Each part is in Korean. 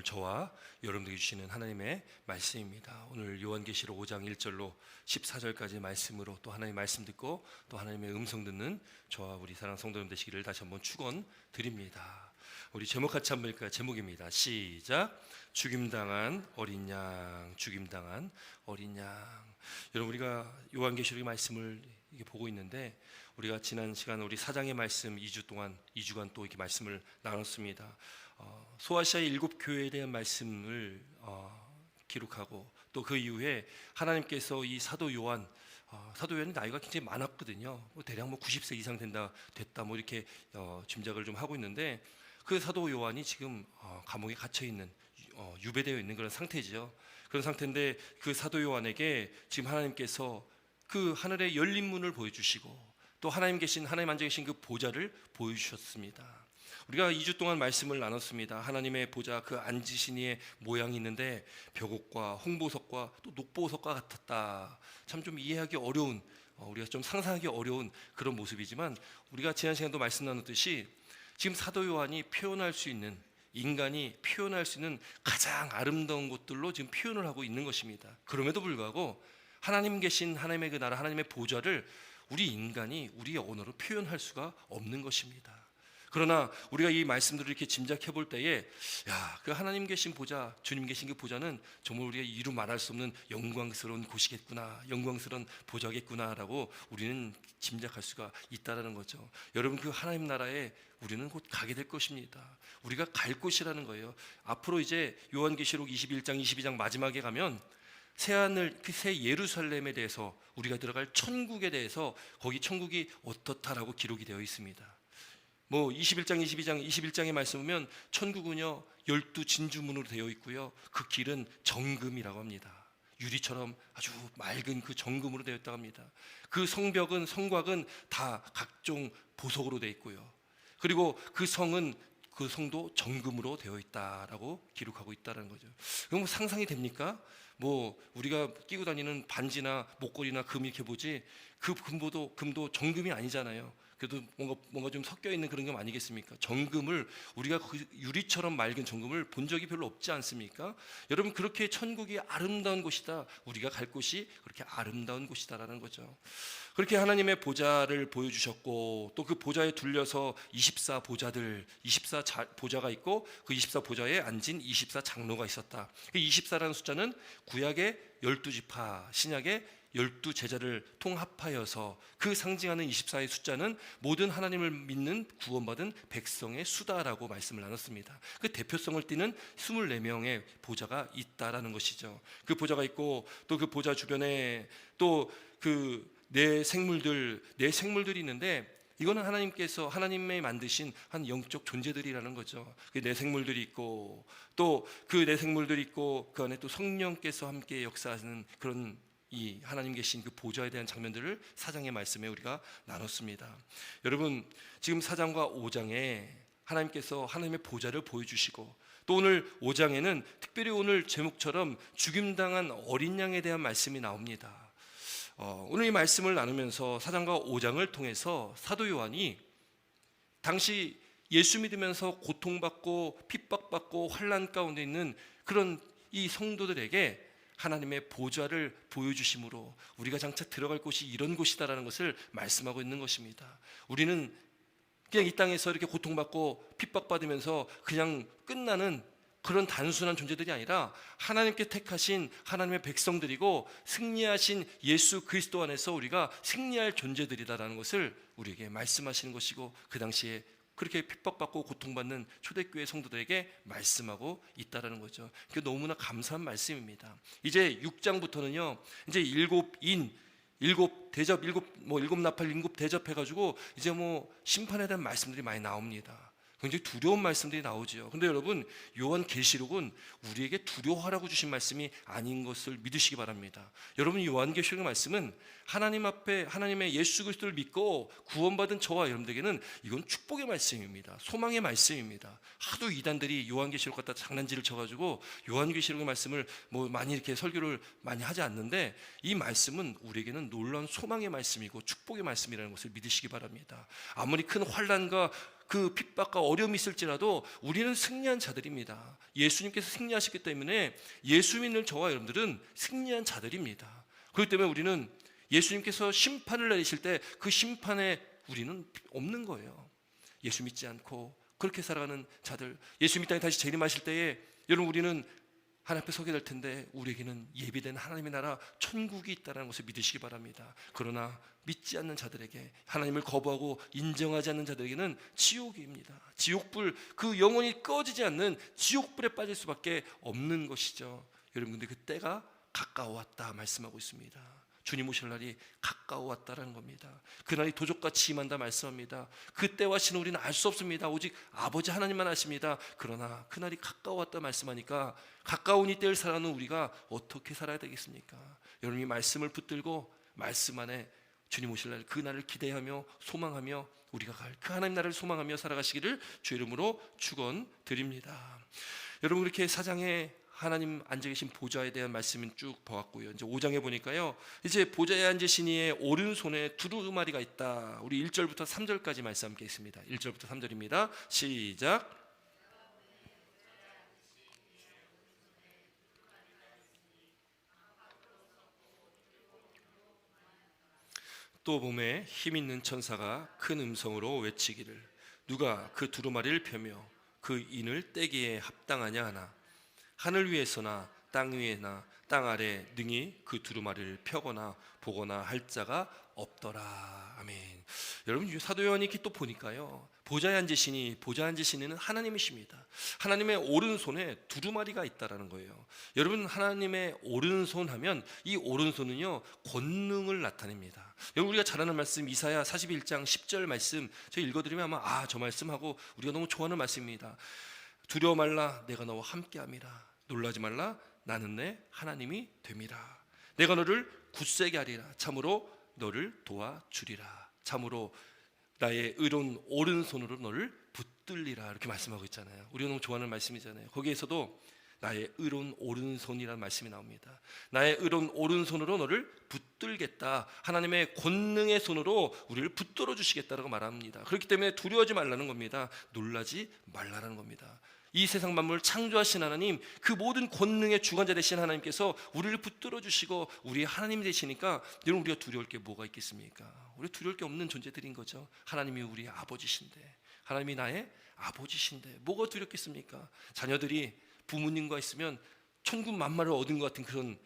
저와 여러분들에게 주시는 하나님의 말씀입니다. 오늘 요한계시록 5장 1절로 14절까지 말씀으로 또 하나님의 말씀 듣고 또 하나님의 음성 듣는 저와 우리 사랑하는 성도 여러분 되시기를 다시 한번 축원드립니다. 우리 제목 같이 한번 읽을까요? 제목입니다. 시작. 죽임당한 어린 양, 죽임당한 어린 양. 여러분, 우리가 요한계시록의 말씀을 이게 보고 있는데, 우리가 지난 시간 우리 사장의 말씀 2주간 또 이렇게 말씀을 나눴습니다. 소아시아의 7교회에 대한 말씀을 기록하고, 또 그 이후에 하나님께서 이 사도 요한이 나이가 굉장히 많았거든요. 대략 90세 이상 됐다 이렇게 짐작을 좀 하고 있는데, 그 사도 요한이 지금 감옥에 gat혀 있는, 유배되어 있는 그런 상태죠. 그런 상태인데, 그 사도 요한에게 지금 하나님께서 그 하늘의 열린 문을 보여주시고, 또 하나님 앉아 계신 그 보좌를 보여주셨습니다. 우리가 2주 동안 말씀을 나눴습니다. 하나님의 보좌, 그 앉으신 이의 모양이 있는데 벽옥과 홍보석과 또 녹보석과 같았다. 참 좀 이해하기 어려운, 우리가 좀 상상하기 어려운 그런 모습이지만, 우리가 지난 시간도 말씀 나눴듯이 지금 사도 요한이 인간이 표현할 수 있는 가장 아름다운 것들로 지금 표현을 하고 있는 것입니다. 그럼에도 불구하고 하나님 계신 하나님의 그 나라, 하나님의 보좌를 우리 인간이 우리의 언어로 표현할 수가 없는 것입니다. 그러나 우리가 이 말씀들을 이렇게 짐작해 볼 때에, 그 하나님 계신 보좌, 주님 계신 그 보좌는 정말 우리가 이루 말할 수 없는 영광스러운 곳이겠구나, 영광스러운 보좌겠구나라고 우리는 짐작할 수가 있다라는 거죠. 여러분, 그 하나님 나라에 우리는 곧 가게 될 것입니다. 우리가 갈 곳이라는 거예요. 앞으로 이제 요한계시록 21장, 22장 마지막에 가면 새하늘, 그 새 예루살렘에 대해서, 우리가 들어갈 천국에 대해서, 거기 천국이 어떻다라고 기록이 되어 있습니다. 21장, 21장의 말씀 보면 천국은요 12진주문으로 되어 있고요, 그 길은 정금이라고 합니다. 유리처럼 아주 맑은 그 정금으로 되어 있다고 합니다. 그 성곽은 다 각종 보석으로 되어 있고요, 그리고 그 성도 정금으로 되어 있다라고 기록하고 있다는 거죠. 그럼 상상이 됩니까? 우리가 끼고 다니는 반지나 목걸이나 금 이렇게 보지, 그 금도 정금이 아니잖아요. 그래도 뭔가 좀 섞여 있는 그런 금 아니겠습니까? 정금을, 우리가 그 유리처럼 맑은 정금을 본 적이 별로 없지 않습니까? 여러분, 그렇게 천국이 아름다운 곳이다, 우리가 갈 곳이 그렇게 아름다운 곳이다라는 거죠. 그렇게 하나님의 보좌를 보여주셨고, 또 그 보좌에 둘려서 24보좌가 있고, 그 24보좌에 앉은 24장로가 있었다. 그 24라는 숫자는 구약의 12지파, 신약의 12제자를 통합하여서 그 상징하는 24의 숫자는 모든 하나님을 믿는 구원받은 백성의 수다라고 말씀을 나눴습니다. 그 대표성을 띠는 24명의 보좌가 있다라는 것이죠. 그 보좌가 있고, 또 그 보좌 주변에 또 그 네 생물들이 있는데, 이거는 하나님의 만드신 한 영적 존재들이라는 거죠. 그 네 생물들이 있고, 또 그 네 생물들이 있고, 그 안에 또 성령께서 함께 역사하는 그런 이 하나님 계신 그 보좌에 대한 장면들을 4장의 말씀에 우리가 나눴습니다. 여러분, 지금 4장과 5장에 하나님께서 하나님의 보좌를 보여주시고, 또 오늘 5장에는 특별히 오늘 제목처럼 죽임당한 어린 양에 대한 말씀이 나옵니다. 오늘 이 말씀을 나누면서 4장과 5장을 통해서 사도 요한이 당시 예수 믿으면서 고통받고 핍박받고 환난 가운데 있는 그런 이 성도들에게 하나님의 보좌를 보여주심으로 우리가 장차 들어갈 곳이 이런 곳이다라는 것을 말씀하고 있는 것입니다. 우리는 그냥 이 땅에서 이렇게 고통받고 핍박받으면서 그냥 끝나는 그런 단순한 존재들이 아니라, 하나님께 택하신 하나님의 백성들이고 승리하신 예수 그리스도 안에서 우리가 승리할 존재들이다라는 것을 우리에게 말씀하시는 것이고, 그 당시에 그렇게 핍박받고 고통받는 초대교회 성도들에게 말씀하고 있다라는 거죠. 그 너무나 감사한 말씀입니다. 이제 6장부터는요, 이제 일곱 나팔, 일곱 대접해가지고 이제 심판에 대한 말씀들이 많이 나옵니다. 굉장히 두려운 말씀들이 나오죠. 근데 여러분, 요한계시록은 우리에게 두려워하라고 주신 말씀이 아닌 것을 믿으시기 바랍니다. 여러분, 요한계시록의 말씀은 하나님 앞에 하나님의 예수 그리스도를 믿고 구원받은 저와 여러분들에게는 이건 축복의 말씀입니다. 소망의 말씀입니다. 하도 이단들이 요한계시록 갖다 장난질을 쳐가지고 요한계시록의 말씀을 많이 이렇게 설교를 많이 하지 않는데, 이 말씀은 우리에게는 놀라운 소망의 말씀이고 축복의 말씀이라는 것을 믿으시기 바랍니다. 아무리 큰 환난과 그 핍박과 어려움이 있을지라도 우리는 승리한 자들입니다. 예수님께서 승리하셨기 때문에 예수 믿는 저와 여러분들은 승리한 자들입니다. 그렇기 때문에 우리는 예수님께서 심판을 내리실 때 그 심판에 우리는 없는 거예요. 예수 믿지 않고 그렇게 살아가는 자들, 예수 믿다가 다시 재림하실 때에 여러분 우리는 하나님 앞에 서게 될 텐데 우리에게는 예비된 하나님의 나라 천국이 있다는 것을 믿으시기 바랍니다. 그러나 믿지 않는 자들에게, 하나님을 거부하고 인정하지 않는 자들에게는 지옥입니다. 지옥불, 그 영원히 꺼지지 않는 지옥불에 빠질 수밖에 없는 것이죠. 여러분, 근데 그 때가 가까워왔다 말씀하고 있습니다. 주님 오실 날이 가까워왔다라는 겁니다. 그날이 도적같이 임한다 말씀합니다. 그때와 시는 우리는 알 수 없습니다. 오직 아버지 하나님만 아십니다. 그러나 그날이 가까워왔다 말씀하니까 가까운 이 때를 살아가는 우리가 어떻게 살아야 되겠습니까? 여러분이 말씀을 붙들고 말씀 안에 주님 오실 날 그 날을 기대하며 소망하며 우리가 갈 그 하나님 나라를 소망하며 살아가시기를 주 이름으로 축원드립니다. 여러분, 이렇게 4장에 하나님 앉아 계신 보좌에 대한 말씀은 쭉 보았고요. 이제 5장에 보니까요, 이제 보좌에 앉으신 이의 오른손에 두루마리가 있다. 우리 1절부터 3절까지 말씀 함께 있습니다. 1절부터 3절입니다. 시작. 또 봄에 힘 있는 천사가 큰 음성으로 외치기를 누가 그 두루마리를 펴며 그 인을 떼기에 합당하냐 하나. 하늘 위에서나 땅 위에나 땅 아래 능히 그 두루마리를 펴거나 보거나 할 자가 없더라. 아멘. 여러분, 사도 요한이 이렇게 또 보니까요, 보좌에 앉으시니, 보좌에 앉으시니는 하나님이십니다. 하나님의 오른손에 두루마리가 있다라는 거예요. 여러분, 하나님의 오른손 하면 이 오른손은요 권능을 나타냅니다. 여러분, 우리가 잘 아는 말씀 이사야 41장 10절 말씀 제가 읽어드리면 아마 저 말씀하고 우리가 너무 좋아하는 말씀입니다. 두려워 말라, 내가 너와 함께함이라. 놀라지 말라, 나는 내 하나님이 됨이라. 내가 너를 굳세게 하리라. 참으로 너를 도와주리라. 참으로 나의 의로운 오른손으로 너를 붙들리라. 이렇게 말씀하고 있잖아요. 우리가 너무 좋아하는 말씀이잖아요. 거기에서도 나의 의로운 오른손이라는 말씀이 나옵니다. 나의 의로운 오른손으로 너를 붙들겠다. 하나님의 권능의 손으로 우리를 붙들어 주시겠다라고 말합니다. 그렇기 때문에 두려워하지 말라는 겁니다. 놀라지 말라는 겁니다. 이 세상 만물을 창조하신 하나님, 그 모든 권능의 주관자 되신 하나님께서 우리를 붙들어 주시고 우리의 하나님이 되시니까 여러분, 우리가 두려울 게 뭐가 있겠습니까? 우리 두려울 게 없는 존재들인 거죠. 하나님이 우리의 아버지신데, 하나님이 나의 아버지신데 뭐가 두렵겠습니까? 자녀들이 부모님과 있으면 천군 만마를 얻은 것 같은 그런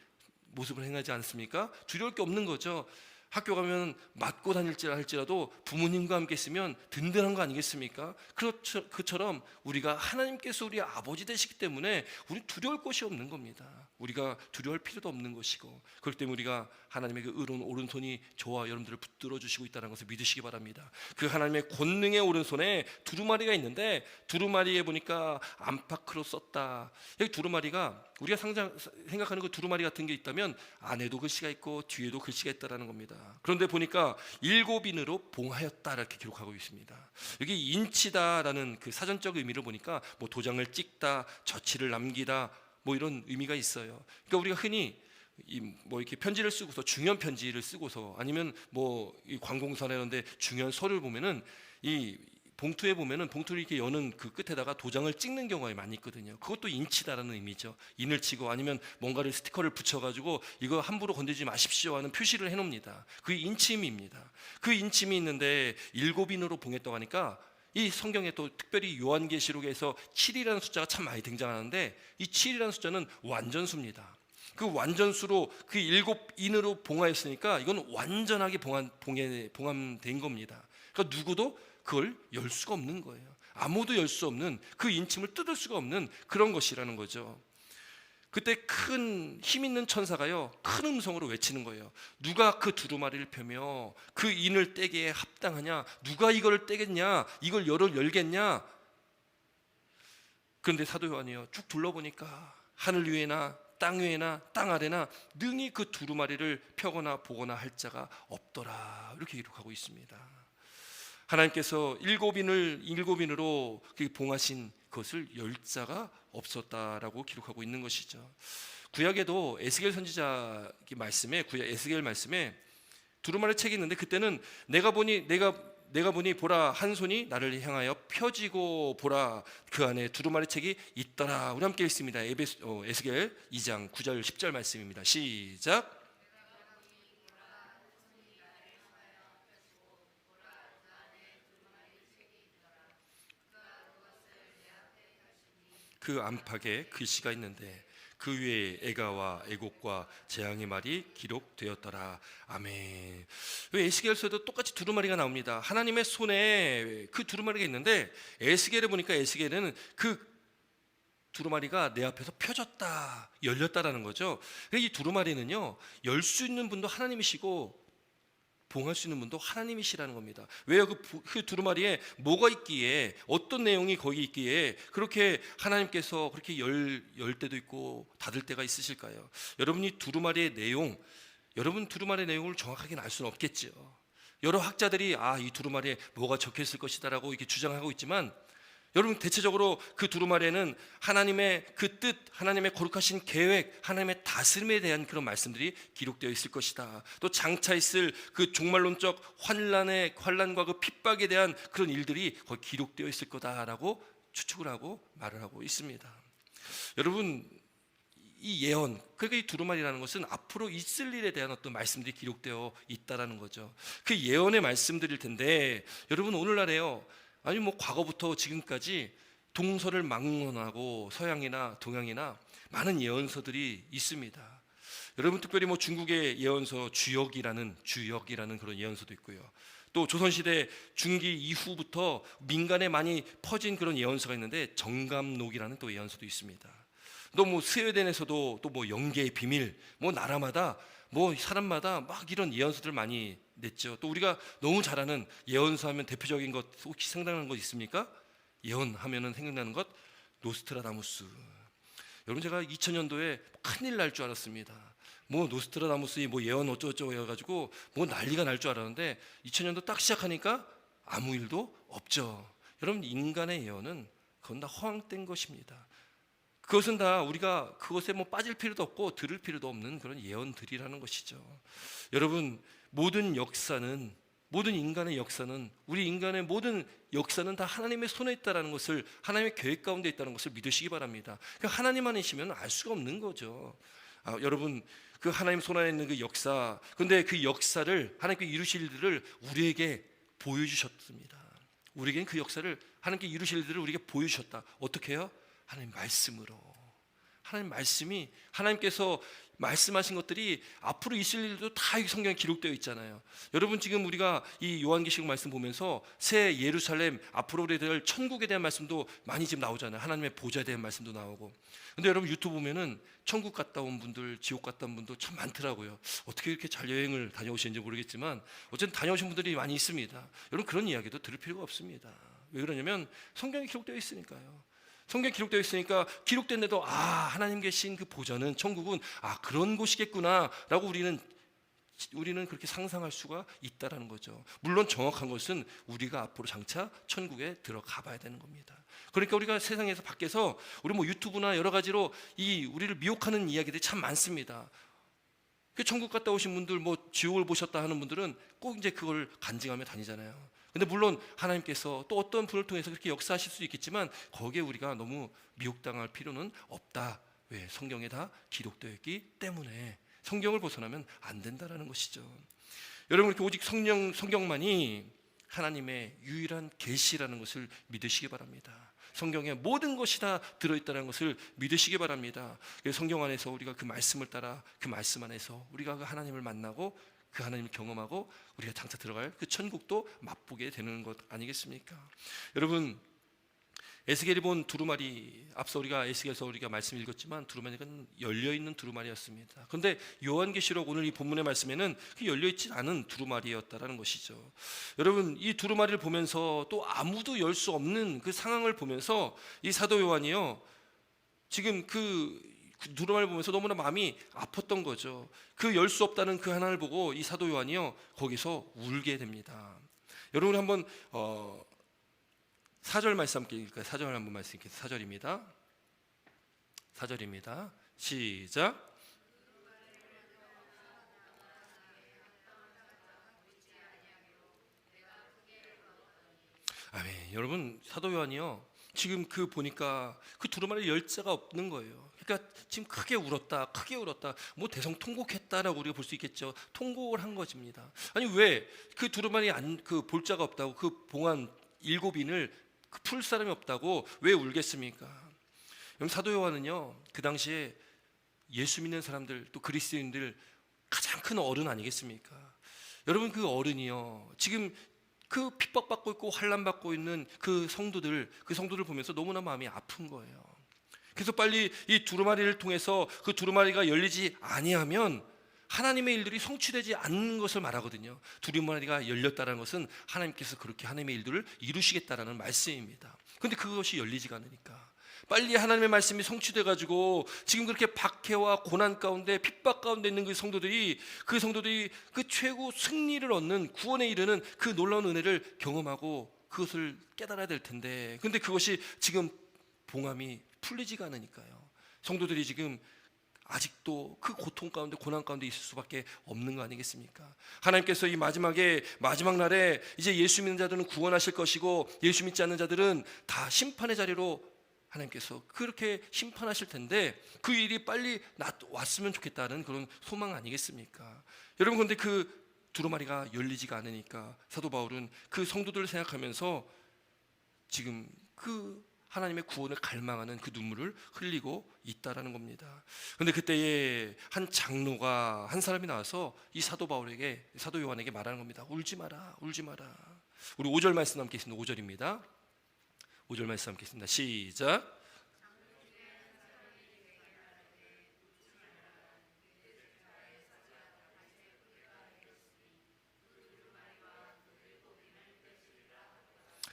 모습을 행하지 않습니까? 두려울 게 없는 거죠. 학교 가면 맞고 다닐지라도 부모님과 함께 있으면 든든한 거 아니겠습니까? 그처럼 우리가 하나님께서 우리 아버지 되시기 때문에 우리 두려울 것이 없는 겁니다. 우리가 두려울 필요도 없는 것이고, 그렇기 때문에 우리가 하나님의 그 의로운 오른손이 저와 여러분들을 붙들어 주시고 있다는 것을 믿으시기 바랍니다. 그 하나님의 권능의 오른손에 두루마리가 있는데, 두루마리에 보니까 안팎으로 썼다. 여기 두루마리가 우리가 생각하는 그 두루마리 같은 게 있다면 안에도 글씨가 있고 뒤에도 글씨가 있다라는 겁니다. 그런데 보니까 7인으로 봉하였다 이렇게 기록하고 있습니다. 여기 인치다라는 그 사전적 의미를 보니까 뭐 도장을 찍다, 저치를 남기다, 뭐 이런 의미가 있어요. 그러니까 우리가 흔히 뭐 이렇게 편지를 쓰고서, 중요한 편지를 쓰고서, 아니면 뭐 이 관공서나 이런데 중요한 서류를 보면은 이 봉투에 보면은 봉투를 이렇게 여는 그 끝에다가 도장을 찍는 경우가 많이 있거든요. 그것도 인치다라는 의미죠. 인을 치고 아니면 뭔가를 스티커를 붙여가지고 이거 함부로 건드리지 마십시오 하는 표시를 해놓습니다. 그게 인침입니다. 그 인침이 있는데 7인으로 봉했다고 하니까 이 성경에 또 특별히 요한계시록에서 7이라는 숫자가 참 많이 등장하는데, 이 7이라는 숫자는 완전수입니다. 그 완전수로 그 7인으로 봉하였으니까 이건 완전하게 봉함된 겁니다. 그러니까 누구도 그걸 열 수가 없는 거예요. 아무도 열 수 없는, 그 인침을 뜯을 수가 없는 그런 것이라는 거죠. 그때 큰 힘 있는 천사가요, 큰 음성으로 외치는 거예요. 누가 그 두루마리를 펴며 그 인을 떼기에 합당하냐? 누가 이걸 떼겠냐? 이걸 열겠냐? 그런데 사도 요한이요, 쭉 둘러보니까 하늘 위에나 땅 위에나 땅 아래나 능히 그 두루마리를 펴거나 보거나 할 자가 없더라. 이렇게 기록하고 있습니다. 하나님께서 7인으로 봉하신 것을 열 자가 없었다라고 기록하고 있는 것이죠. 구약에도 에스겔 선지자 말씀에, 구약 에스겔 말씀에 두루마리 책이 있는데, 그때는 내가 내가 보니 보라 한 손이 나를 향하여 펴지고 보라 그 안에 두루마리 책이 있더라. 우리 함께 읽습니다. 에스겔 2장 9절 10절 말씀입니다. 시작. 그 안팎에 글씨가 있는데 그 위에 애가와 애곡과 재앙의 말이 기록되었더라. 아멘. 왜 에스겔서도 똑같이 두루마리가 나옵니다. 하나님의 손에 그 두루마리가 있는데 에스겔에 보니까 에스겔은 그 두루마리가 내 앞에서 펴졌다, 열렸다라는 거죠. 이 두루마리는요, 열 수 있는 분도 하나님이시고 봉할 수 있는 분도 하나님이시라는 겁니다. 왜요? 그 두루마리에 뭐가 있기에, 어떤 내용이 거기 있기에 그렇게 하나님께서 그렇게 열 때도 있고 닫을 때가 있으실까요? 여러분이 두루마리의 내용, 여러분 두루마리의 내용을 정확하게 알 수는 없겠죠. 여러 학자들이 이 두루마리에 뭐가 적혀 있을 것이다라고 이렇게 주장하고 있지만, 여러분 대체적으로 그 두루마리에는 하나님의 그 뜻, 하나님의 거룩하신 계획, 하나님의 다스림에 대한 그런 말씀들이 기록되어 있을 것이다. 또 장차 있을 그 종말론적 환란과 그 핍박에 대한 그런 일들이 거기 기록되어 있을 거다라고 추측을 하고 말을 하고 있습니다. 여러분, 이 예언, 그러니까 이 두루마리라는 것은 앞으로 있을 일에 대한 어떤 말씀들이 기록되어 있다라는 거죠. 그 예언의 말씀들일 텐데, 여러분 오늘날에요, 아니 과거부터 지금까지 동서를 막론하고 서양이나 동양이나 많은 예언서들이 있습니다. 여러분 특별히 중국의 예언서 주역이라는 그런 예언서도 있고요. 또 조선시대 중기 이후부터 민간에 많이 퍼진 그런 예언서가 있는데 정감록이라는 또 예언서도 있습니다. 또 스웨덴에서도 또 영계의 비밀, 나라마다 사람마다 막 이런 예언서들 많이 냈죠. 또 우리가 너무 잘 아는 예언서 하면 대표적인 것 혹시 생각나는 것 있습니까? 예언하면은 생각나는 것 노스트라다무스. 여러분 제가 2000년도에 큰일 날 줄 알았습니다. 노스트라다무스 예언 어쩌고저쩌고 해가지고 난리가 날 줄 알았는데 2000년도 딱 시작하니까 아무 일도 없죠. 여러분 인간의 예언은 그건 다 허황된 것입니다. 그것은 다 우리가 그것에 빠질 필요도 없고 들을 필요도 없는 그런 예언들이라는 것이죠. 여러분 모든 인간의 역사는, 우리 인간의 모든 역사는 다 하나님의 손에 있다는 것을, 하나님의 계획 가운데 있다는 것을 믿으시기 바랍니다. 하나님 안이시면 알 수가 없는 거죠. 여러분 그 하나님 손 안에 있는 그 역사, 근데 그 역사를 하나님께 이루실 일들을 우리에게 보여주셨습니다. 우리에게는 그 역사를 하나님께 이루실 일들을 우리에게 보여주셨다. 어떻게 해요? 하나님 말씀으로. 하나님 말씀이, 하나님께서 말씀하신 것들이 앞으로 있을 일도 다 성경에 기록되어 있잖아요. 여러분 지금 우리가 이 요한계시록 말씀 보면서 새 예루살렘, 앞으로 될 천국에 대한 말씀도 많이 지금 나오잖아요. 하나님의 보좌에 대한 말씀도 나오고. 근데 여러분 유튜브 보면은 천국 갔다 온 분들, 지옥 갔다 온 분도 참 많더라고요. 어떻게 이렇게 잘 여행을 다녀오시는지 모르겠지만 어쨌든 다녀오신 분들이 많이 있습니다. 여러분 그런 이야기도 들을 필요가 없습니다. 왜 그러냐면 성경에 기록되어 있으니까요. 성경에 기록되어 있으니까 기록된데도 하나님 계신 그 보좌는, 천국은 그런 곳이겠구나 라고 우리는 그렇게 상상할 수가 있다라는 거죠. 물론 정확한 것은 우리가 앞으로 장차 천국에 들어가 봐야 되는 겁니다. 그러니까 우리가 세상에서 밖에서 우리 유튜브나 여러 가지로 우리를 미혹하는 이야기들이 참 많습니다. 그 천국 갔다 오신 분들, 지옥을 보셨다 하는 분들은 꼭 이제 그걸 간증하며 다니잖아요. 근데 물론 하나님께서 또 어떤 분을 통해서 그렇게 역사하실 수 있겠지만 거기에 우리가 너무 미혹당할 필요는 없다. 왜? 성경에 다 기록되어 있기 때문에 성경을 벗어나면 안 된다라는 것이죠. 여러분 이렇게 오직 성경만이 하나님의 유일한 계시라는 것을 믿으시기 바랍니다. 성경에 모든 것이 다 들어있다는 것을 믿으시기 바랍니다. 성경 안에서 우리가 그 말씀을 따라 그 말씀 안에서 우리가 그 하나님을 만나고 그 하나님을 경험하고 우리가 장차 들어갈 그 천국도 맛보게 되는 것 아니겠습니까? 여러분 에스겔이 본 두루마리, 앞서 우리가 에스겔에서 우리가 말씀 읽었지만 두루마리가 열려있는 두루마리였습니다. 그런데 요한계시록 오늘 이 본문의 말씀에는 그 열려있지 않은 두루마리였다라는 것이죠. 여러분 이 두루마리를 보면서 또 아무도 열 수 없는 그 상황을 보면서 이 사도 요한이요 지금 그 두루마리를 보면서 너무나 마음이 아팠던 거죠. 그 열 수 없다는 그 하나를 보고 이 사도 요한이요 거기서 울게 됩니다. 여러분 한번 4절 말씀 함께 읽을까요? 4절 한번 말씀 읽겠습니다. 4절입니다. 시작. 아멘. 여러분, 사도 요한이요, 지금 그 보니까 그 두루마리 열자가 없는 거예요. 그러니까 지금 크게 울었다, 크게 울었다. 뭐 대성통곡했다라고 우리가 볼 수 있겠죠. 통곡을 한 것입니다. 아니 왜 그 두루마리 그 볼자가 없다고, 그 봉안 7인을 풀 사람이 없다고 왜 울겠습니까? 여러분, 사도 요한은요, 그 당시에 예수 믿는 사람들, 또 그리스도인들 가장 큰 어른 아니겠습니까? 여러분, 그 어른이요, 지금 그 핍박받고 있고 환난받고 있는 그 성도들 보면서 너무나 마음이 아픈 거예요. 그래서 빨리 이 두루마리를 통해서 그 두루마리가 열리지 아니하면 하나님의 일들이 성취되지 않는 것을 말하거든요. 두루마리가 열렸다는 것은 하나님께서 그렇게 하나님의 일들을 이루시겠다라는 말씀입니다. 그런데 그것이 열리지가 않으니까 빨리 하나님의 말씀이 성취돼가지고 지금 그렇게 박해와 고난 가운데 핍박 가운데 있는 그 성도들이 그 최고 승리를 얻는, 구원에 이르는 그 놀라운 은혜를 경험하고 그것을 깨달아야 될 텐데, 근데 그것이 지금 봉함이 풀리지가 않으니까요. 성도들이 지금 아직도 그 고통 가운데, 고난 가운데 있을 수밖에 없는 거 아니겠습니까? 하나님께서 이 마지막 날에 이제 예수 믿는 자들은 구원하실 것이고 예수 믿지 않는 자들은 다 심판의 자리로 하나님께서 그렇게 심판하실 텐데, 그 일이 빨리 왔으면 좋겠다는 그런 소망 아니겠습니까? 여러분, 그런데 그 두루마리가 열리지가 않으니까 사도 바울은 그 성도들을 생각하면서 지금 그 하나님의 구원을 갈망하는 그 눈물을 흘리고 있다라는 겁니다. 그런데 그때에 한 장로가, 한 사람이 나와서 이 사도 요한에게 말하는 겁니다. 울지 마라, 울지 마라. 우리 5절 말씀 함께 있습니다. 5절입니다. 5절 말씀 함께 있습니다. 시작.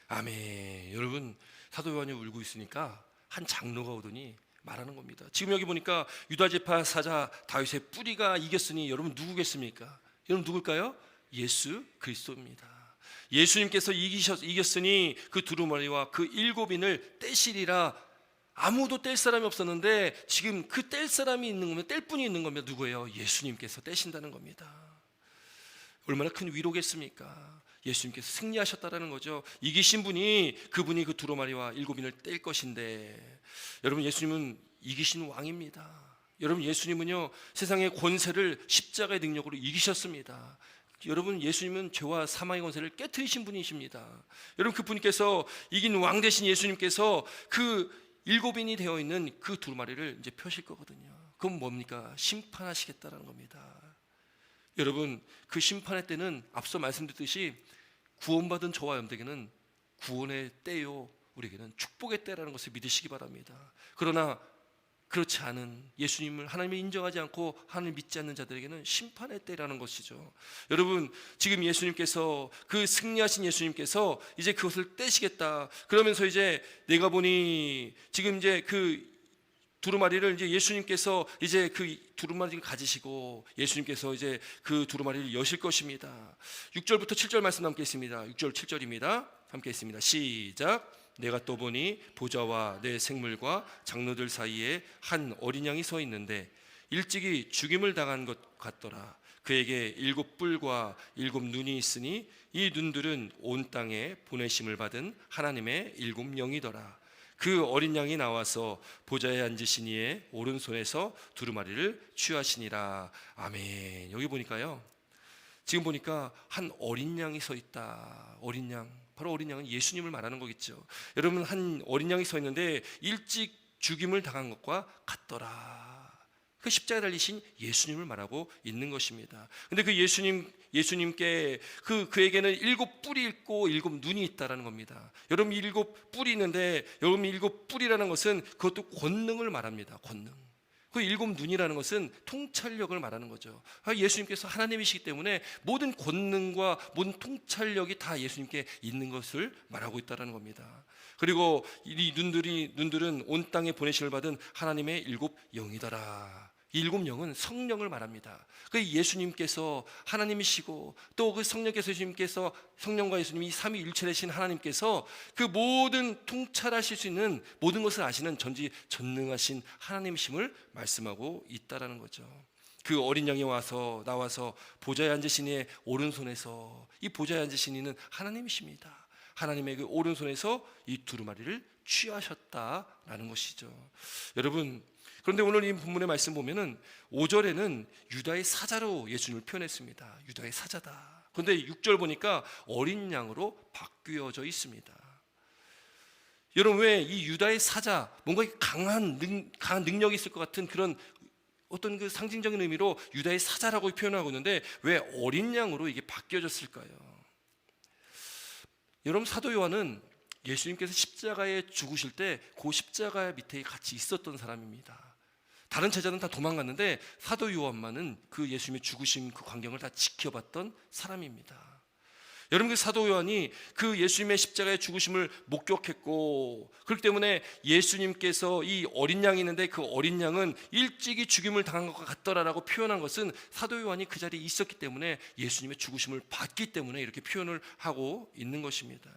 아멘. 여러분, 사도 요한이 울고 있으니까 한 장로가 오더니 말하는 겁니다. 지금 여기 보니까 유다지파 사자 다윗의 뿌리가 이겼으니 여러분 누구겠습니까? 여러분 누굴까요? 예수 그리스도입니다. 예수님께서 이겼으니 그 두루마리와 그 7인을 떼시리라. 아무도 뗄 사람이 없었는데 지금 그 뗄 사람이 있는 겁니다. 뗄 분이 있는 겁니다. 누구예요? 예수님께서 떼신다는 겁니다. 얼마나 큰 위로겠습니까? 예수님께서 승리하셨다라는 거죠. 이기신 분이, 그분이 그 두루마리와 7인을 뗄 것인데, 여러분, 예수님은 이기신 왕입니다. 여러분, 예수님은요, 세상의 권세를 십자가의 능력으로 이기셨습니다. 여러분, 예수님은 죄와 사망의 권세를 깨트리신 분이십니다. 여러분, 그분께서 이긴 왕 되신 예수님께서 그 7인이 되어 있는 그 두루마리를 이제 펴실 거거든요. 그건 뭡니까? 심판하시겠다라는 겁니다. 여러분, 그 심판의 때는 앞서 말씀드렸듯이 구원받은 저와 여러분에게는 구원의 때요, 우리에게는 축복의 때라는 것을 믿으시기 바랍니다. 그러나 그렇지 않은, 예수님을 하나님을 인정하지 않고 하나님을 믿지 않는 자들에게는 심판의 때라는 것이죠. 여러분, 지금 예수님께서, 그 승리하신 예수님께서 이제 그것을 떼시겠다. 그러면서 이제 내가 보니 지금 이제 그 두루마리를 이제 예수님께서 이제 그 두루마리를 가지시고 예수님께서 이제 그 두루마리를 여실 것입니다. 6절부터 7절 말씀 함께 있습니다. 6절 7절입니다. 함께 있습니다. 시작. 내가 또 보니 보좌와 내 생물과 장로들 사이에 한 어린 양이 서 있는데 일찍이 죽임을 당한 것 같더라. 그에게 7뿔과 7눈이 있으니 이 눈들은 온 땅에 보내심을 받은 하나님의 7영이더라. 그 어린 양이 나와서 보좌에 앉으신 이의 오른손에서 두루마리를 취하시니라. 아멘. 여기 보니까요, 지금 보니까 한 어린 양이 서 있다. 어린 양, 바로 어린 양은 예수님을 말하는 거겠죠. 여러분, 한 어린 양이 서 있는데 일찍 죽임을 당한 것과 같더라. 그 십자가에 달리신 예수님을 말하고 있는 것입니다. 근데 그 예수님께 그에게는 7뿔이 있고 7눈이 있다라는 겁니다. 여러분, 7뿔이 있는데, 여러분, 7뿔이라는 것은 그것도 권능을 말합니다. 권능. 그 7눈이라는 것은 통찰력을 말하는 거죠. 예수님께서 하나님이시기 때문에 모든 권능과 모든 통찰력이 다 예수님께 있는 것을 말하고 있다는 겁니다. 그리고 이 눈들은 온 땅에 보내심을 받은 하나님의 7영이더라. 이 7영은 성령을 말합니다. 그 예수님께서 하나님이시고 또 그 성령께서 성령과 예수님이 삼위일체 되신 하나님께서 그 모든 통찰하실 수 있는 모든 것을 아시는 전지전능하신 하나님이심을 말씀하고 있다라는 거죠. 그 어린 양이 나와서 보좌에 앉으신 이의 오른손에서, 이 보좌에 앉으신 이는 하나님이십니다. 하나님의 그 오른손에서 이 두루마리를 취하셨다라는 것이죠. 여러분, 그런데 오늘 이 본문의 말씀 보면은 5절에는 유다의 사자로 예수님을 표현했습니다. 유다의 사자다. 그런데 6절 보니까 어린 양으로 바뀌어져 있습니다. 여러분, 왜 이 유다의 사자, 뭔가 강한 능력이 있을 것 같은 그런 어떤 그 상징적인 의미로 유다의 사자라고 표현하고 있는데 왜 어린 양으로 이게 바뀌어졌을까요? 여러분, 사도 요한은 예수님께서 십자가에 죽으실 때 그 십자가 밑에 같이 있었던 사람입니다. 다른 제자는 다 도망갔는데 사도 요한만은 그 예수님의 죽으심 그 광경을 다 지켜봤던 사람입니다. 여러분, 그 사도 요한이 그 예수님의 십자가의 죽으심을 목격했고, 그렇기 때문에 예수님께서 이 어린 양이 있는데 그 어린 양은 일찍이 죽임을 당한 것과 같더라라고 표현한 것은 사도 요한이 그 자리에 있었기 때문에 예수님의 죽으심을 봤기 때문에 이렇게 표현을 하고 있는 것입니다.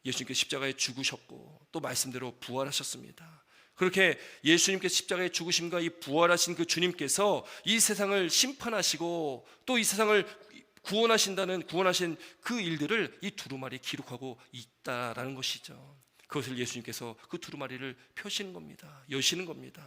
예수님께서 십자가에 죽으셨고 또 말씀대로 부활하셨습니다. 그렇게 예수님께서 십자가의 죽으심과 이 부활하신 그 주님께서 이 세상을 심판하시고 또 이 세상을 구원하신 그 일들을 이 두루마리에 기록하고 있다라는 것이죠. 그것을 예수님께서 그 두루마리를 펴시는 겁니다. 여시는 겁니다.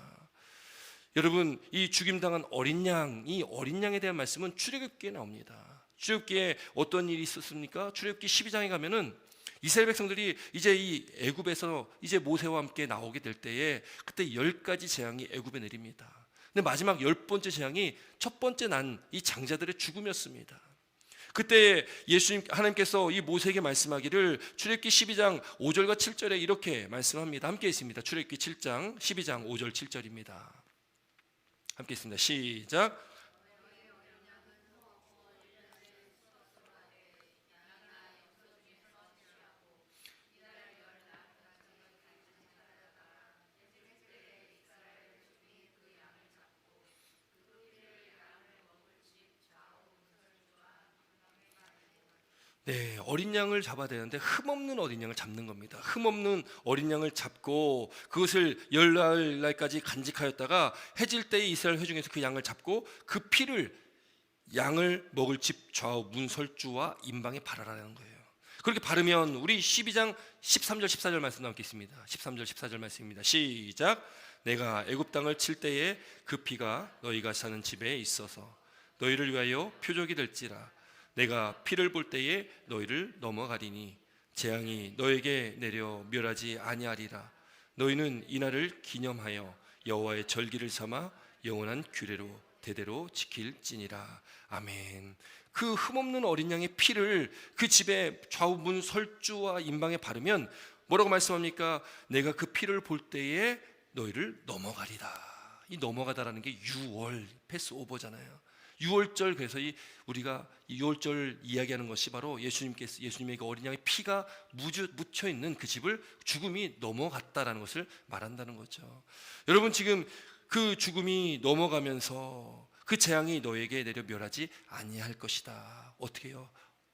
여러분, 이 죽임당한 어린 양, 이 어린 양에 대한 말씀은 출애굽기에 나옵니다. 출애굽기에 어떤 일이 있었습니까? 출애굽기 12장에 가면은 이스라엘 백성들이 이제 이 애굽에서 이제 모세와 함께 나오게 될 때에 그때 10가지 재앙이 애굽에 내립니다. 근데 마지막 10번째 재앙이 첫 번째 난 이 장자들의 죽음이었습니다. 그때 하나님께서 이 모세에게 말씀하기를 출애굽기 12장 5절과 7절에 이렇게 말씀합니다. 함께 있습니다. 출애굽기 7장 12장 5절 7절입니다. 함께 있습니다. 시작. 네, 어린 양을 잡아야 되는데 흠없는 어린 양을 잡는 겁니다. 흠없는 어린 양을 잡고 그것을 열날까지 간직하였다가 해질 때에 이스라엘 회중에서 그 양을 잡고 그 피를 양을 먹을 집 좌우 문설주와 임방에 바르라는 거예요. 그렇게 바르면 우리 12장 13절 14절 말씀 나오고 있습니다. 13절 14절 말씀입니다. 시작. 내가 애굽 땅을 칠 때에 그 피가 너희가 사는 집에 있어서 너희를 위하여 표적이 될지라. 내가 피를 볼 때에 너희를 넘어가리니 재앙이 너에게 내려 멸하지 아니하리라. 너희는 이날을 기념하여 여호와의 절기를 삼아 영원한 규례로 대대로 지킬지니라. 아멘. 그 흠없는 어린 양의 피를 그 집의 좌우문 설주와 임방에 바르면 뭐라고 말씀합니까? 내가 그 피를 볼 때에 너희를 넘어가리라. 이 넘어가다라는 게 6월 패스오버잖아요. 6월절, 그래서 우리가 6월절 이야기하는 것이 바로 예수님의 그 어린 양의 피가 묻혀 있는 그 집을 죽음이 넘어갔다라는 것을 말한다는 거죠. 여러분, 지금 그 죽음이 넘어가면서 그 재앙이 너에게 내려 멸하지 아니할 것이다. 어떻게 해요?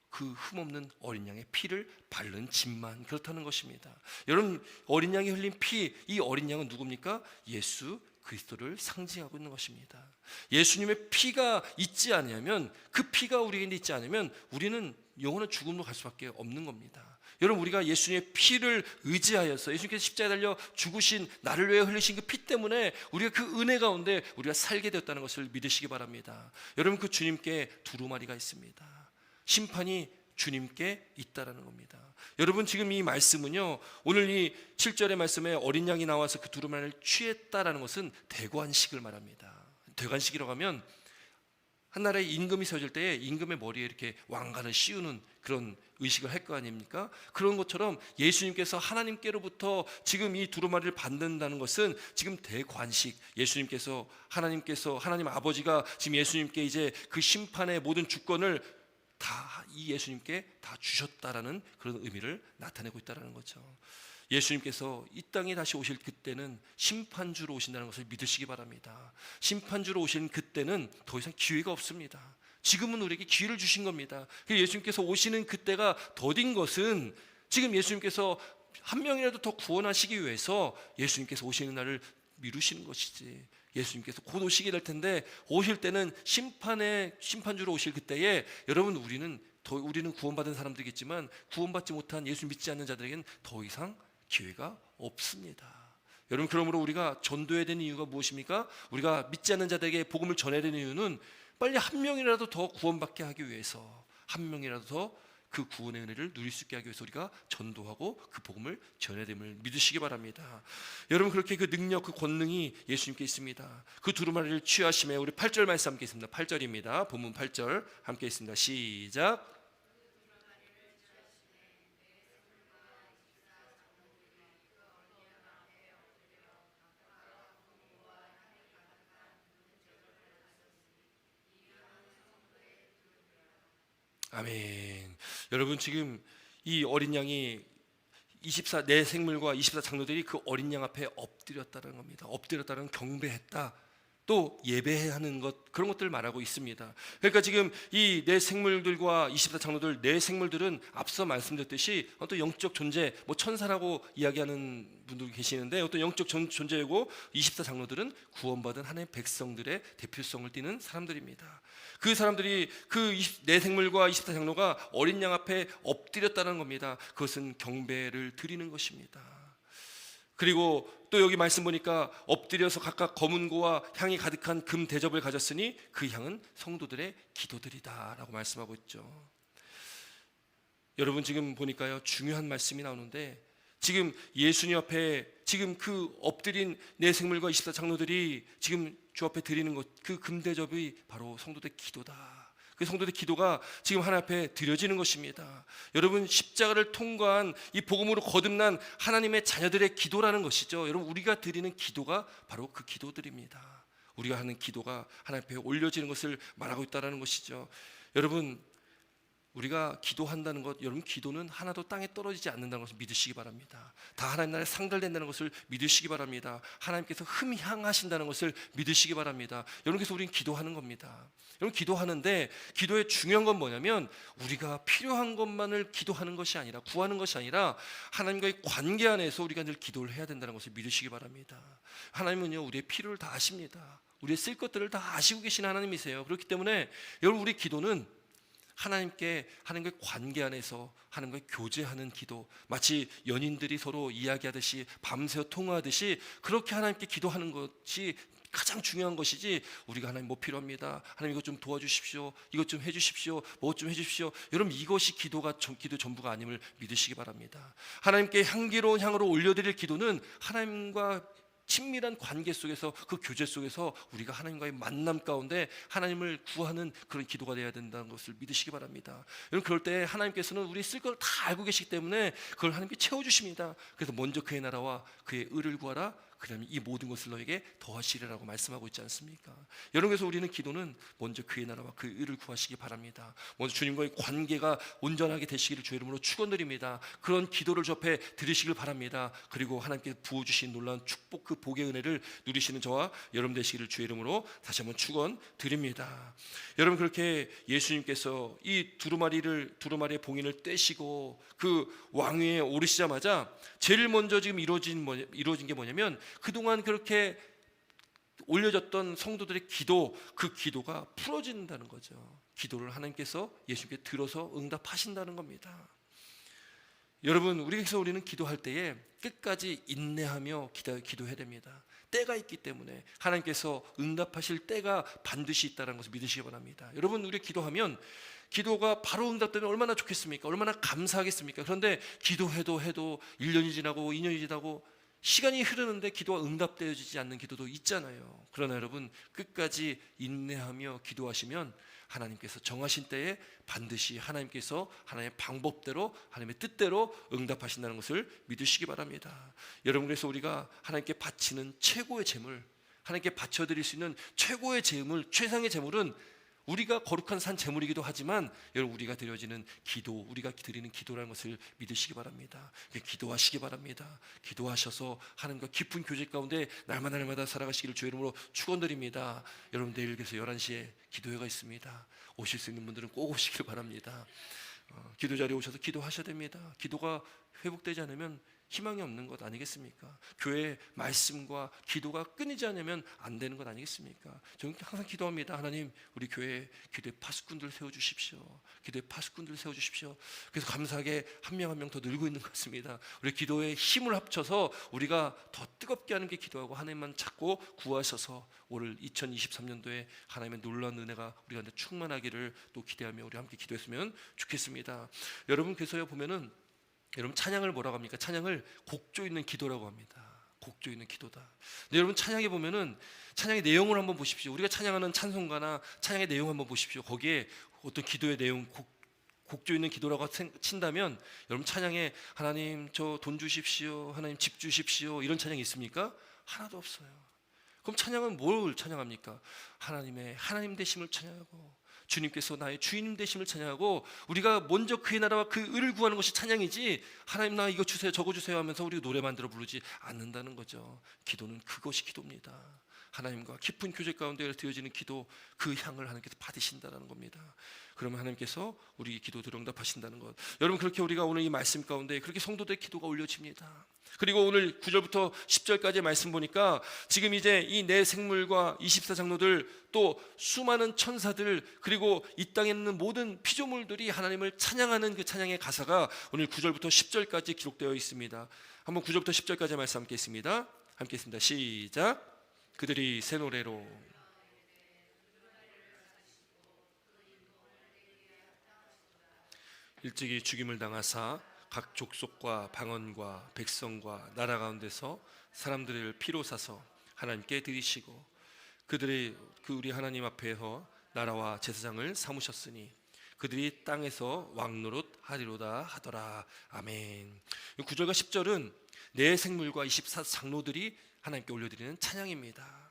그 흠없는 어린 양의 피를 바른 집만 그렇다는 것입니다. 여러분, 어린 양이 흘린 피, 이 어린 양은 누굽니까? 예수 그리스도를 상징하고 있는 것입니다. 예수님의 피가 있지 않으면, 그 피가 우리에게 있지 않으면 우리는 영원한 죽음으로 갈 수밖에 없는 겁니다. 여러분, 우리가 예수님의 피를 의지하여서 예수님께서 십자가에 달려 죽으신 나를 위해 흘리신 그 피 때문에 우리가 그 은혜 가운데 우리가 살게 되었다는 것을 믿으시기 바랍니다. 여러분, 그 주님께 두루마리가 있습니다. 심판이 주님께 있다라는 겁니다. 여러분, 지금 이 말씀은요, 오늘 이 7절의 말씀에 어린 양이 나와서 그 두루마리를 취했다라는 것은 대관식을 말합니다. 대관식이라고 하면 한 나라에 임금이 세워질 때에 임금의 머리에 이렇게 왕관을 씌우는 그런 의식을 할 거 아닙니까? 그런 것처럼 예수님께서 하나님께로부터 지금 이 두루마리를 받는다는 것은 지금 대관식, 하나님 아버지가 지금 예수님께 이제 그 심판의 모든 주권을 다 이 예수님께 다 주셨다라는 그런 의미를 나타내고 있다는 거죠. 예수님께서 이 땅에 다시 오실 그때는 심판주로 오신다는 것을 믿으시기 바랍니다. 심판주로 오신 그때는 더 이상 기회가 없습니다. 지금은 우리에게 기회를 주신 겁니다. 예수님께서 오시는 그때가 더딘 것은 지금 예수님께서 한 명이라도 더 구원하시기 위해서 예수님께서 오시는 날을 미루시는 것이지, 예수님께서 곧 오시게 될 텐데 오실 때는 심판주로 오실 그때에 여러분, 우리는 더 우리는 구원받은 사람들이겠지만 구원받지 못한 예수 믿지 않는 자들에게는 더 이상 기회가 없습니다. 여러분, 그러므로 우리가 전도해야 되는 이유가 무엇입니까? 우리가 믿지 않는 자들에게 복음을 전해야 되는 이유는 빨리 한 명이라도 더 구원받게 하기 위해서, 한 명이라도 더 그 구원의 은혜를 누릴 수 있게 하기 위해서 우리가 전도하고 그 복음을 전해야 됨을 믿으시기 바랍니다. 여러분, 그렇게 그 능력, 그 권능이 예수님께 있습니다. 그 두루마리를 취하심에 우리 8절 말씀 함께 있습니다. 8절입니다. 본문 8절 함께 있습니다. 시작. 아멘. 여러분, 지금 이 어린 양이 내 생물과 24 장로들이 그 어린 양 앞에 엎드렸다는 겁니다. 엎드렸다는 경배했다, 또 예배하는 것, 그런 것들을 말하고 있습니다. 그러니까 지금 이 내 생물들과 24 장로들, 내 생물들은 앞서 말씀드렸듯이 어떤 영적 존재, 뭐 천사라고 이야기하는 분들 계시는데 어떤 영적 존재이고, 24 장로들은 구원받은 하나님의 백성들의 대표성을 띠는 사람들입니다. 그 사람들이 그 내 생물과 24 장로가 어린 양 앞에 엎드렸다는 겁니다. 그것은 경배를 드리는 것입니다. 그리고 또 여기 말씀 보니까 엎드려서 각각 검은 고와 향이 가득한 금 대접을 가졌으니 그 향은 성도들의 기도들이다 라고 말씀하고 있죠. 여러분, 지금 보니까요, 중요한 말씀이 나오는데, 지금 예수님 앞에 지금 그 엎드린 내 생물과 24 장로들이 지금 주 앞에 드리는 것, 그 금대접이 바로 성도들의 기도다. 그 성도들의 기도가 지금 하나님 앞에 드려지는 것입니다. 여러분, 십자가를 통과한 이 복음으로 거듭난 하나님의 자녀들의 기도라는 것이죠. 여러분, 우리가 드리는 기도가 바로 그 기도들입니다. 우리가 하는 기도가 하나님 앞에 올려지는 것을 말하고 있다는 것이죠. 여러분, 우리가 기도한다는 것, 여러분, 기도는 하나도 땅에 떨어지지 않는다는 것을 믿으시기 바랍니다. 다 하나님 나라에 상달된다는 것을 믿으시기 바랍니다. 하나님께서 흠향하신다는 것을 믿으시기 바랍니다. 여러분, 그래서 우리는 기도하는 겁니다. 여러분, 기도하는데 기도의 중요한 건 뭐냐면, 우리가 필요한 것만을 기도하는 것이 아니라, 구하는 것이 아니라 하나님과의 관계 안에서 우리가 늘 기도를 해야 된다는 것을 믿으시기 바랍니다. 하나님은요, 우리의 필요를 다 아십니다. 우리의 쓸 것들을 다 아시고 계신 하나님이세요. 그렇기 때문에 여러분, 우리 기도는 하나님과의 관계 안에서 하나님과 교제하는 기도, 마치 연인들이 서로 이야기하듯이 밤새워 통화하듯이 그렇게 하나님께 기도하는 것이 가장 중요한 것이지, 우리가 하나님 뭐 필요합니다, 하나님 이것 좀 도와주십시오, 이것 좀 해주십시오, 뭐 좀 해주십시오, 여러분, 이것이 기도 전부가 아님을 믿으시기 바랍니다. 하나님께 향기로운 향으로 올려드릴 기도는 하나님과 친밀한 관계 속에서, 그 교제 속에서 우리가 하나님과의 만남 가운데 하나님을 구하는 그런 기도가 되어야 된다는 것을 믿으시기 바랍니다. 여러분, 그럴 때 하나님께서는 우리 쓸 걸 다 알고 계시기 때문에 그걸 하나님께 채워주십니다. 그래서 먼저 그의 나라와 그의 의를 구하라, 그러면 이 모든 것을 너에게 더하시리라고 말씀하고 있지 않습니까? 여러분, 그래서 우리는 기도는 먼저 그의 나라와 그의 의를 구하시기 바랍니다. 먼저 주님과의 관계가 온전하게 되시기를 주의 이름으로 축원드립니다. 그런 기도를 접해 드리시길 바랍니다. 그리고 하나님께 부어주신 놀라운 축복, 그 복의 은혜를 누리시는 저와 여러분 되시기를 주의 이름으로 다시 한번 축원드립니다. 여러분, 그렇게 예수님께서 이 두루마리의 봉인을 떼시고 그 왕위에 오르시자마자 제일 먼저 지금 이루어진 게 뭐냐면, 그동안 그렇게 올려졌던 성도들의 기도, 그 기도가 풀어진다는 거죠. 기도를 하나님께서 예수님께 들어서 응답하신다는 겁니다. 여러분, 우리는 기도할 때에 끝까지 인내하며 기도해야 됩니다. 때가 있기 때문에 해하나님께서 응답하실 때가 반드시 있다는 것을 믿으시기 바랍니다. 여러분, 우리 기도하면 기도가 바로 응답되면 얼마나 좋겠습니까? 얼마나 감사하겠습니까? 그런데 기도해도 1년이 지나고 2년이 지나고 시간이 흐르는데 기도가 응답되어지지 않는 기도도 있잖아요. 그러나 여러분, 끝까지 인내하며 기도하시면 하나님께서 정하신 때에 반드시 하나님께서 하나님의 방법대로, 하나님의 뜻대로 응답하신다는 것을 믿으시기 바랍니다. 여러분, 그래서 우리가 하나님께 바치는 최고의 제물, 하나님께 바쳐드릴 수 있는 최고의 제물, 최상의 제물은 우리가 거룩한 산 제물이기도 하지만, 여러분, 우리가 드려지는 기도, 우리가 드리는 기도라는 것을 믿으시기 바랍니다. 기도하시기 바랍니다. 기도하셔서 하나님과 깊은 교제 가운데 날마다 살아가시기를 주의 이름으로 축원드립니다. 여러분, 내일 그래서 11시에 기도회가 있습니다. 오실 수 있는 분들은 꼭 오시길 바랍니다. 기도 자리에 오셔서 기도하셔야 됩니다. 기도가 회복되지 않으면 희망이 없는 것 아니겠습니까? 교회 말씀과 기도가 끊이지 않으면 안 되는 것 아니겠습니까? 저는 항상 기도합니다. 하나님, 우리 교회에 기도의 파수꾼들 세워주십시오. 기도의 파수꾼들 세워주십시오. 그래서 감사하게 한 명 한 명 더 늘고 있는 것 같습니다. 우리 기도의 힘을 합쳐서 우리가 더 뜨겁게 하는 게 기도하고 하나님만 찾고 구하셔서 오늘 2023년도에 하나님의 놀라운 은혜가 우리 가운데 충만하기를 또 기대하며 우리 함께 기도했으면 좋겠습니다. 여러분, 그래서요 보면은 여러분 찬양을 뭐라고 합니까? 찬양을 곡조 있는 기도라고 합니다. 곡조 있는 기도다. 근데 여러분 찬양에 보면은 찬양의 내용을 한번 보십시오. 우리가 찬양하는 찬송가나 찬양의 내용 한번 보십시오. 거기에 어떤 기도의 내용, 곡조 있는 기도라고 친다면 여러분 찬양에 하나님 저 돈 주십시오, 하나님 집 주십시오 이런 찬양이 있습니까? 하나도 없어요. 그럼 찬양은 뭘 찬양합니까? 하나님의 하나님 되심을 찬양하고 주님께서 나의 주인 되심을 찬양하고 우리가 먼저 그의 나라와 그 의를 구하는 것이 찬양이지 하나님 나 이거 주세요 저거 주세요 하면서 우리가 노래 만들어 부르지 않는다는 거죠. 기도는 그것이 기도입니다. 하나님과 깊은 교제 가운데 드려지는 기도, 그 향을 하나님께서 받으신다는 겁니다. 그러면 하나님께서 우리 기도를 응답하신다는 것. 여러분, 그렇게 우리가 오늘 이 말씀 가운데 그렇게 성도들의 기도가 올려집니다. 그리고 오늘 9절부터 10절까지의 말씀 보니까 지금 이제 이 내 생물과 24장로들 또 수많은 천사들 그리고 이 땅에 있는 모든 피조물들이 하나님을 찬양하는 그 찬양의 가사가 오늘 9절부터 10절까지 기록되어 있습니다. 한번 9절부터 10절까지 말씀 함께 있습니다. 함께 있습니다. 시작. 그들이 새 노래로 일찍이 죽임을 당하사 각 족속과 방언과 백성과 나라 가운데서 사람들을 피로 사서 하나님께 드리시고 그들이 그 우리 하나님 앞에서 나라와 제사장을 삼으셨으니 그들이 땅에서 왕노릇 하리로다 하더라. 아멘. 9절과 10절은 내 생물과 24장로들이 하나님께 올려드리는 찬양입니다.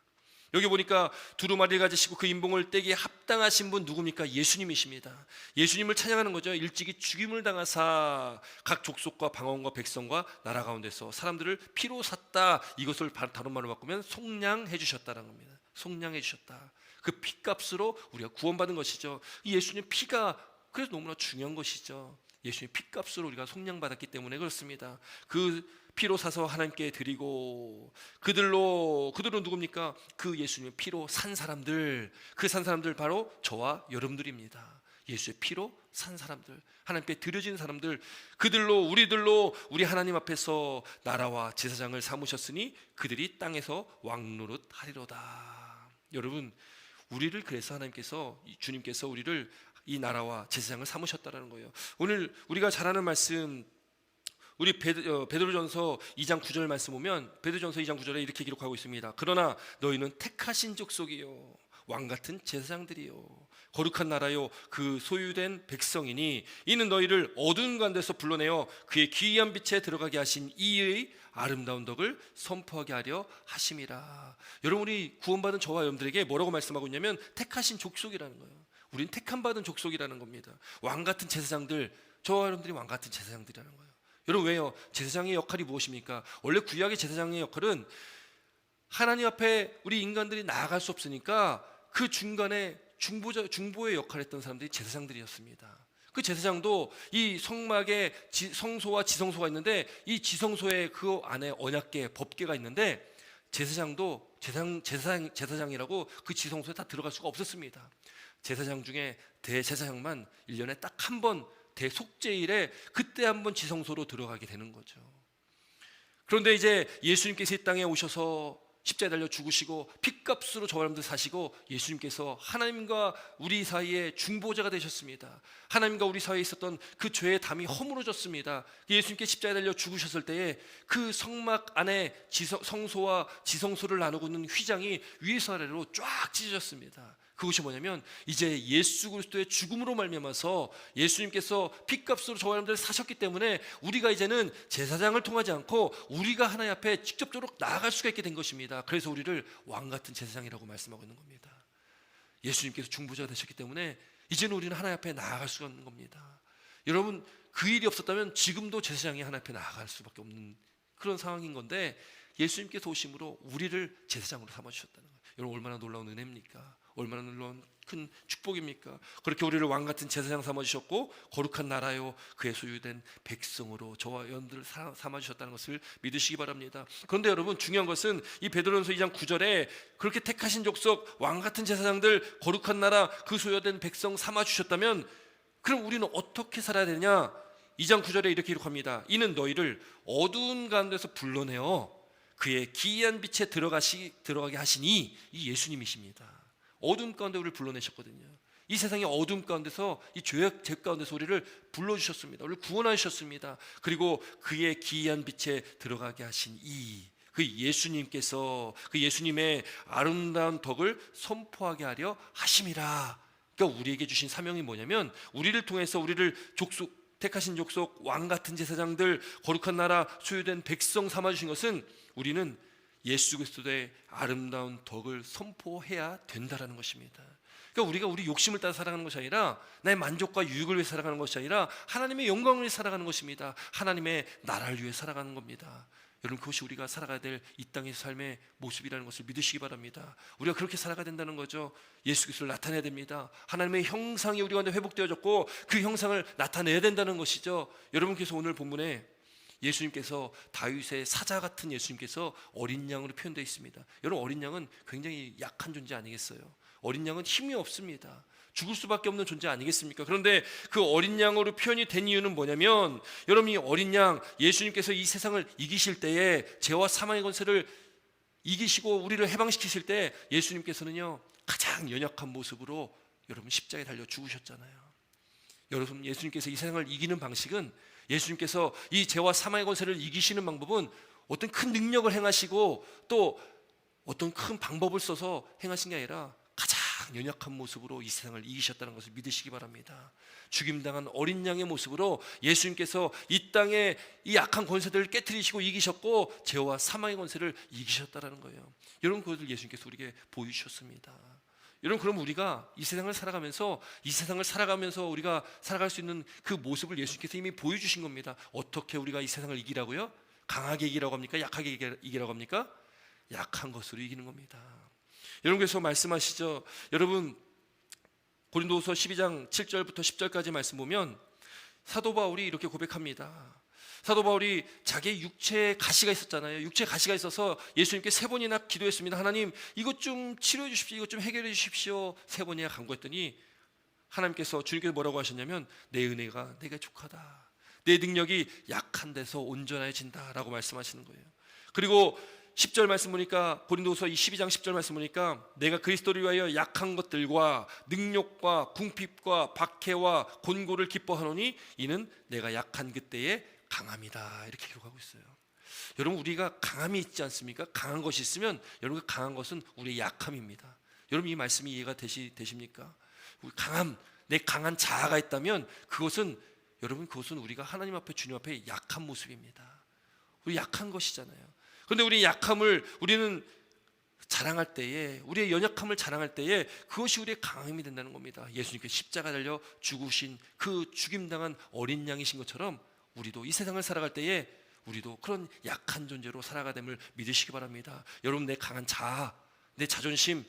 여기 보니까 두루마리를 가지시고 그 인봉을 떼기에 합당하신 분 누굽니까? 예수님이십니다. 예수님을 찬양하는 거죠. 일찍이 죽임을 당하사 각 족속과 방언과 백성과 나라 가운데서 사람들을 피로 샀다. 이것을 다른 말로 바꾸면 속량해 주셨다는 겁니다. 속량해 주셨다. 그 피값으로 우리가 구원받은 것이죠. 이 예수님 피가 그래서 너무나 중요한 것이죠. 예수님 피값으로 우리가 속량받았기 때문에 그렇습니다. 그 피로 사서 하나님께 드리고 그들은 누굽니까? 그 예수님의 피로 산 사람들, 그 산 사람들 바로 저와 여러분들입니다. 예수의 피로 산 사람들, 하나님께 드려진 사람들, 우리들로 우리 하나님 앞에서 나라와 제사장을 삼으셨으니 그들이 땅에서 왕노릇 하리로다. 여러분, 우리를 그래서 하나님께서 주님께서 우리를 이 나라와 제사장을 삼으셨다라는 거예요. 오늘 우리가 잘 아는 말씀 우리 베드로전서 2장 9절 말씀 보면 베드로전서 2장 9절에 이렇게 기록하고 있습니다. 그러나 너희는 택하신 족속이요 왕같은 제사장들이요 거룩한 나라요 그 소유된 백성이니 이는 너희를 어두운 가운데서 불러내어 그의 기이한 빛에 들어가게 하신 이의 아름다운 덕을 선포하게 하려 하심이라. 여러분, 우리 구원받은 저와 여러분들에게 뭐라고 말씀하고 있냐면 택하신 족속이라는 거예요. 우린 택함받은 족속이라는 겁니다. 왕같은 제사장들, 저와 여러분들이 왕같은 제사장들이라는 거예요. 여러분, 왜요? 제사장의 역할이 무엇입니까? 원래 구약의 제사장의 역할은 하나님 앞에 우리 인간들이 나아갈 수 없으니까 그 중간에 중보의 역할을 했던 사람들이 제사장들이었습니다. 그 제사장도 이 성막에 성소와 지성소가 있는데 이 지성소에 그 안에 언약궤, 법궤가 있는데 제사장도 제사장이라고 그 지성소에 다 들어갈 수가 없었습니다. 제사장 중에 대제사장만 1년에 딱 한 번 대속죄일에 그때 한번 지성소로 들어가게 되는 거죠. 그런데 이제 예수님께서 이 땅에 오셔서 십자가에 달려 죽으시고 핏값으로 저와 여러분들 사시고 예수님께서 하나님과 우리 사이에 중보자가 되셨습니다. 하나님과 우리 사이에 있었던 그 죄의 담이 허물어졌습니다. 예수님께 십자가에 달려 죽으셨을 때에 그 성막 안에 성소와 지성소를 나누고 있는 휘장이 위에서 아래로 쫙 찢어졌습니다. 그것이 뭐냐면 이제 예수 그리스도의 죽음으로 말미암아서 예수님께서 핏값으로 저와 여러분들을 사셨기 때문에 우리가 이제는 제사장을 통하지 않고 우리가 하나님 앞에 직접적으로 나아갈 수가 있게 된 것입니다. 그래서 우리를 왕같은 제사장이라고 말씀하고 있는 겁니다. 예수님께서 중보자가 되셨기 때문에 이제는 우리는 하나님 앞에 나아갈 수가 있는 겁니다. 여러분, 그 일이 없었다면 지금도 제사장이 하나님 앞에 나아갈 수밖에 없는 그런 상황인 건데 예수님께서 오심으로 우리를 제사장으로 삼아주셨다는 거예요. 여러분, 얼마나 놀라운 은혜입니까? 얼마나 놀라운 큰 축복입니까? 그렇게 우리를 왕 같은 제사장 삼아 주셨고 거룩한 나라요 그의 소유된 백성으로 저와 여러분들을 삼아 주셨다는 것을 믿으시기 바랍니다. 그런데 여러분, 중요한 것은 이 베드로전서 2장 9절에 그렇게 택하신 족속 왕 같은 제사장들 거룩한 나라 그 소유된 백성 삼아 주셨다면 그럼 우리는 어떻게 살아야 되냐? 2장 9절에 이렇게 기록합니다. 이는 너희를 어두운 가운데서 불러내어 그의 기이한 빛에 들어가게 하시니, 이 예수님이십니다. 어둠 가운데 우리를 불러내셨거든요. 이 세상의 어둠 가운데서, 이 죄악 가운데서 우리를 불러주셨습니다. 우리를 구원하셨습니다. 그리고 그의 기이한 빛에 들어가게 하신 그 예수님께서 그 예수님의 아름다운 덕을 선포하게 하려 하심이라. 그러니까 우리에게 주신 사명이 뭐냐면, 우리를 통해서 우리를 택하신 족속 왕 같은 제사장들 거룩한 나라 소유된 백성 삼아주신 것은 우리는 예수 그리스도의 아름다운 덕을 선포해야 된다라는 것입니다. 그러니까 우리가 우리 욕심을 따라 살아가는 것이 아니라, 나의 만족과 유익을 위해 살아가는 것이 아니라 하나님의 영광을 위해 살아가는 것입니다. 하나님의 나라를 위해 살아가는 겁니다. 여러분, 그것이 우리가 살아가야 될 이 땅의 삶의 모습이라는 것을 믿으시기 바랍니다. 우리가 그렇게 살아가야 된다는 거죠. 예수 그리스도를 나타내야 됩니다. 하나님의 형상이 우리 가운데 회복되어졌고 그 형상을 나타내야 된다는 것이죠. 여러분께서 오늘 본문에 예수님께서 다윗의 사자 같은 예수님께서 어린 양으로 표현되어 있습니다. 여러분, 어린 양은 굉장히 약한 존재 아니겠어요? 어린 양은 힘이 없습니다. 죽을 수밖에 없는 존재 아니겠습니까? 그런데 그 어린 양으로 표현이 된 이유는 뭐냐면, 여러분, 이 어린 양 예수님께서 이 세상을 이기실 때에 죄와 사망의 권세를 이기시고 우리를 해방시키실 때 예수님께서는요 가장 연약한 모습으로 여러분 십자가에 달려 죽으셨잖아요. 여러분, 예수님께서 이 세상을 이기는 방식은, 예수님께서 이 죄와 사망의 권세를 이기시는 방법은 어떤 큰 능력을 행하시고 또 어떤 큰 방법을 써서 행하신 게 아니라 가장 연약한 모습으로 이 세상을 이기셨다는 것을 믿으시기 바랍니다. 죽임당한 어린 양의 모습으로 예수님께서 이 땅의 이 약한 권세들을 깨트리시고 이기셨고 죄와 사망의 권세를 이기셨다는 거예요. 여러분, 그것을 예수님께서 우리에게 보여주셨습니다. 여러분, 그럼 우리가 이 세상을 살아가면서 우리가 살아갈 수 있는 그 모습을 예수님께서 이미 보여주신 겁니다. 어떻게 우리가 이 세상을 이기라고요? 강하게 이기라고 합니까? 약하게 이기라고 합니까? 약한 것으로 이기는 겁니다. 여러분께서 말씀하시죠. 여러분, 고린도후서 12장 7절부터 10절까지 말씀 보면 사도 바울이 이렇게 고백합니다. 사도 바울이 자기의 육체에 가시가 있었잖아요. 육체에 가시가 있어서 예수님께 3번이나 기도했습니다. 하나님, 이것 좀 치료해 주십시오. 이것 좀 해결해 주십시오. 3번이나 간구했더니 하나님께서, 주님께서 뭐라고 하셨냐면, 내 은혜가 내게 족하다. 내 능력이 약한 데서 온전해진다라고 말씀하시는 거예요. 그리고 10절 말씀 보니까, 고린도후서 12장 10절 말씀 보니까, 내가 그리스도를 위하여 약한 것들과 능욕과 궁핍과 박해와 곤고를 기뻐하노니 이는 내가 약한 그때에 강함이다. 이렇게 기록하고 있어요. 여러분, 우리가 강함이 있지 않습니까? 강한 것이 있으면 여러분, 그 강한 것은 우리의 약함입니다. 여러분, 이 말씀이 이해가 되십니까? 우리 내 강한 자아가 있다면 그것은 우리가 하나님 앞에, 주님 앞에 약한 모습입니다. 우리 약한 것이잖아요. 그런데 우리 약함을 우리는 자랑할 때에, 우리의 연약함을 자랑할 때에 그것이 우리의 강함이 된다는 겁니다. 예수님께서 십자가 달려 죽으신 그 죽임당한 어린 양이신 것처럼 우리도 이 세상을 살아갈 때에 우리도 그런 약한 존재로 살아가됨을 믿으시기 바랍니다. 여러분, 내 강한 자아, 내 자존심,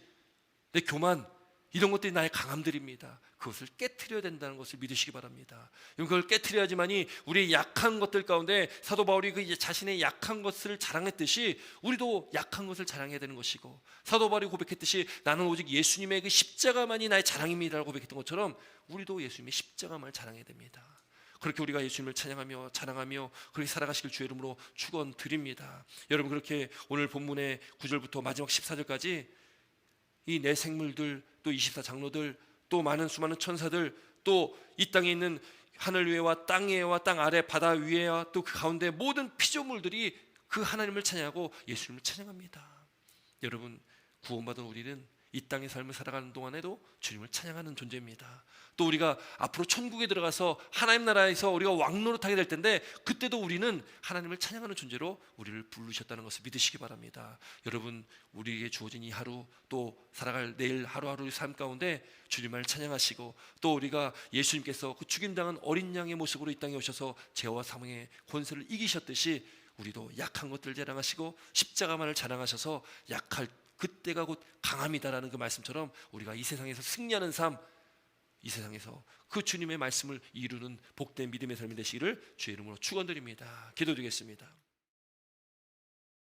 내 교만, 이런 것들이 나의 강함들입니다. 그것을 깨트려야 된다는 것을 믿으시기 바랍니다. 그걸 깨트려야지만이 우리의 약한 것들 가운데 사도 바울이 그 자신의 약한 것을 자랑했듯이 우리도 약한 것을 자랑해야 되는 것이고, 사도 바울이 고백했듯이 나는 오직 예수님의 그 십자가만이 나의 자랑입니다라고 고백했던 것처럼 우리도 예수님의 십자가만을 자랑해야 됩니다. 그렇게 우리가 예수님을 찬양하며 자랑하며 그렇게 살아가시길 주의 이름으로 축원드립니다. 여러분, 그렇게 오늘 본문의 9절부터 마지막 14절까지 이 내 생물들, 또 24장로들, 또 많은 수많은 천사들, 또 이 땅에 있는 하늘 위에와 땅 위에와 땅 아래, 바다 위에와 또 그 가운데 모든 피조물들이 그 하나님을 찬양하고 예수님을 찬양합니다. 여러분, 구원받은 우리는 이 땅의 삶을 살아가는 동안에도 주님을 찬양하는 존재입니다. 또 우리가 앞으로 천국에 들어가서 하나님 나라에서 우리가 왕노릇하게 될 텐데, 그때도 우리는 하나님을 찬양하는 존재로 우리를 부르셨다는 것을 믿으시기 바랍니다. 여러분, 우리에게 주어진 이 하루, 또 살아갈 내일 하루하루의 삶 가운데 주님을 찬양하시고, 또 우리가 예수님께서 그 죽임당한 어린 양의 모습으로 이 땅에 오셔서 죄와 사망의 권세를 이기셨듯이 우리도 약한 것들 자랑하시고 십자가만을 자랑하셔서 약할 그때가 곧 강함이다라는 그 말씀처럼 우리가 이 세상에서 승리하는 삶, 이 세상에서 그 주님의 말씀을 이루는 복된 믿음의 삶이 되시기를 주의 이름으로 축원드립니다. 기도드리겠습니다.